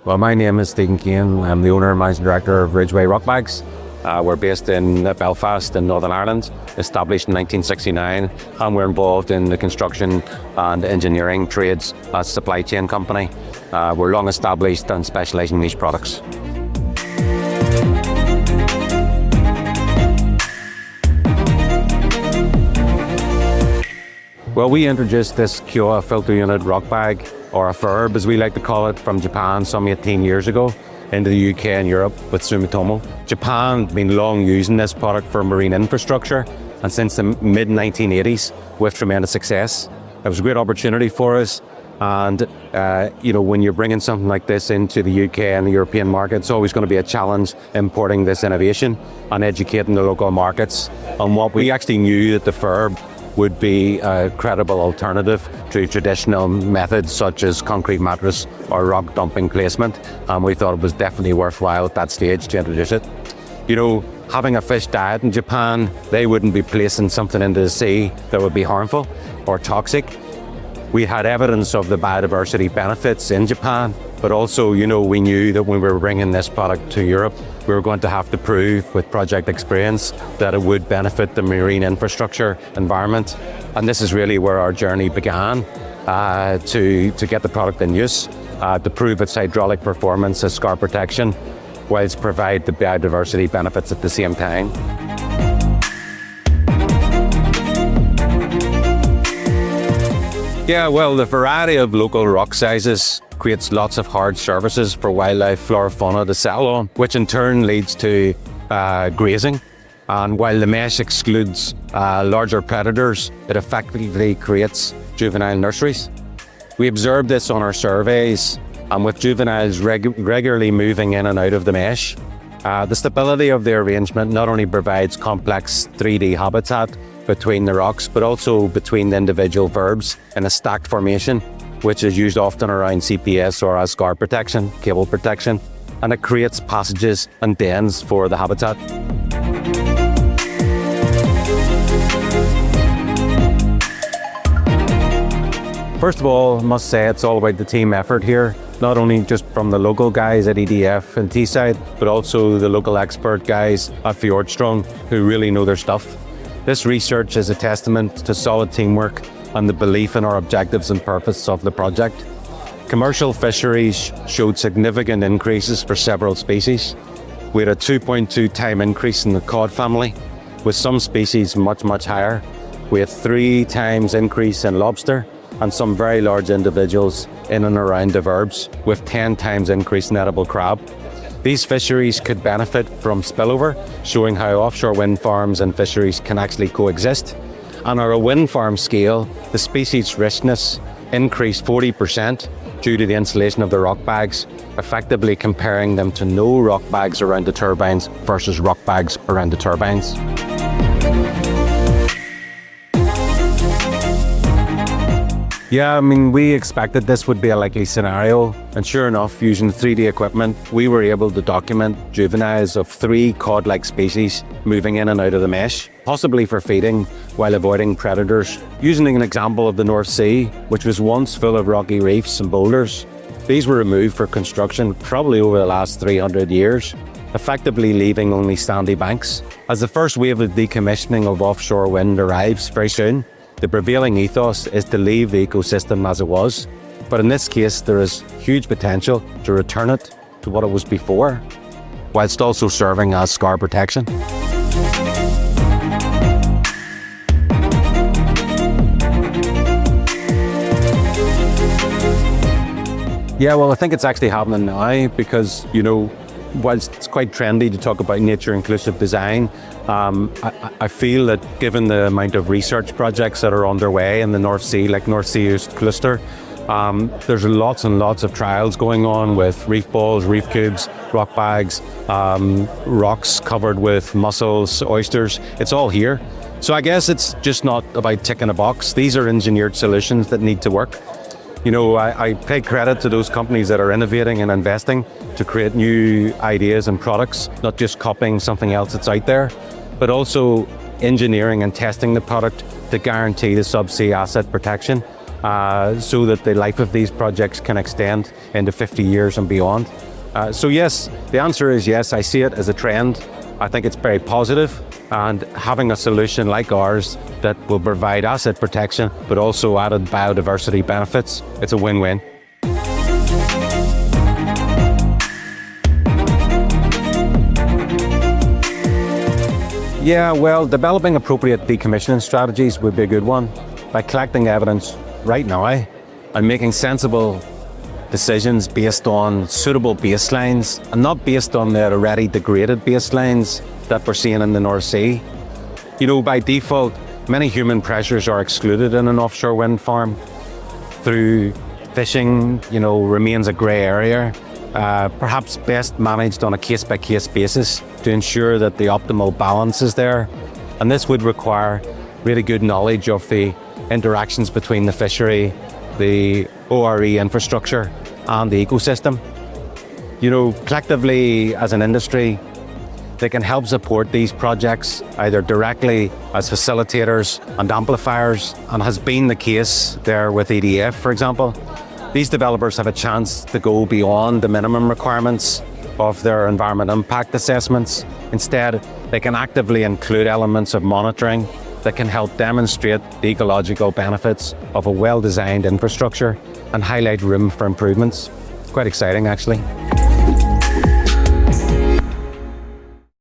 Well, my name is Stephen Kane. I'm the owner and managing director of Ridgeway Rock Bags. We're based in Belfast in Northern Ireland, established in 1969, and we're involved in the construction and engineering trades as a supply chain company. We're long established and specialise in niche products. Well, we introduced this Kyowa filter unit rock bag, or a FIRB as we like to call it, from Japan some 18 years ago into the UK and Europe with Sumitomo. Japan had been long using this product for marine infrastructure, and since the mid-1980s with tremendous success. It was a great opportunity for us, and when you're bringing something like this into the UK and the European market, it's always going to be a challenge importing this innovation and educating the local markets on what we actually knew that the FIRB would be a credible alternative to traditional methods such as concrete mattress or rock dumping placement, and we thought it was definitely worthwhile at that stage to introduce it. Having a fish diet in Japan, they wouldn't be placing something into the sea that would be harmful or toxic. We had evidence of the biodiversity benefits in Japan, but also, we knew that when we were bringing this product to Europe, we were going to have to prove with project experience that it would benefit the marine infrastructure environment. And this is really where our journey began, to get the product in use, to prove its hydraulic performance as scar protection, whilst provide the biodiversity benefits at the same time. Yeah, well, the variety of local rock sizes creates lots of hard surfaces for wildlife, flora, fauna to settle on, which in turn leads to grazing. And while the mesh excludes larger predators, it effectively creates juvenile nurseries. We observed this on our surveys, and with juveniles regularly moving in and out of the mesh, the stability of the arrangement not only provides complex 3D habitat between the rocks, but also between the individual verbs in a stacked formation, which is used often around CPS or as scar protection, cable protection, and it creates passages and dens for the habitat. First of all, I must say it's all about the team effort here, not only just from the local guys at EDF and Teesside, but also the local expert guys at Fjordstrong who really know their stuff. This research is a testament to solid teamwork and the belief in our objectives and purpose of the project. Commercial fisheries showed significant increases for several species. We had a 2.2 time increase in the cod family, with some species much, much higher. We had 3 times increase in lobster, and some very large individuals in and around the verbs, with 10 times increase in edible crab. These fisheries could benefit from spillover, showing how offshore wind farms and fisheries can actually coexist. And on a wind farm scale, the species richness increased 40% due to the installation of the rock bags, effectively comparing them to no rock bags around the turbines versus rock bags around the turbines. Yeah, we expected this would be a likely scenario, and sure enough, using 3D equipment, we were able to document juveniles of 3 cod-like species moving in and out of the mesh, possibly for feeding while avoiding predators. Using an example of the North Sea, which was once full of rocky reefs and boulders, these were removed for construction probably over the last 300 years, effectively leaving only sandy banks. As the first wave of decommissioning of offshore wind arrives very soon, the prevailing ethos is to leave the ecosystem as it was, but in this case there is huge potential to return it to what it was before, whilst also serving as scar protection. Yeah, well, I think it's actually happening now because, whilst it's quite trendy to talk about nature-inclusive design, I feel that given the amount of research projects that are underway in the North Sea, like North Sea East Cluster, there's lots and lots of trials going on with reef balls, reef cubes, rock bags, rocks covered with mussels, oysters. It's all here. So I guess it's just not about ticking a box. These are engineered solutions that need to work. I pay credit to those companies that are innovating and investing to create new ideas and products, not just copying something else that's out there, but also engineering and testing the product to guarantee the subsea asset protection so that the life of these projects can extend into 50 years and beyond. So yes, the answer is yes, I see it as a trend. I think it's very positive, and having a solution like ours that will provide asset protection but also added biodiversity benefits, it's a win-win. Yeah, well, developing appropriate decommissioning strategies would be a good one by collecting evidence right now and making sensible decisions based on suitable baselines and not based on the already degraded baselines that we're seeing in the North Sea. You know, by default, many human pressures are excluded in an offshore wind farm. Through fishing, remains a grey area, perhaps best managed on a case-by-case basis to ensure that the optimal balance is there. And this would require really good knowledge of the interactions between the fishery, the ORE infrastructure and the ecosystem. Collectively as an industry, they can help support these projects either directly as facilitators and amplifiers, and has been the case there with EDF, for example. These developers have a chance to go beyond the minimum requirements of their environment impact assessments. Instead, they can actively include elements of monitoring that can help demonstrate the ecological benefits of a well-designed infrastructure and highlight room for improvements. It's quite exciting, actually.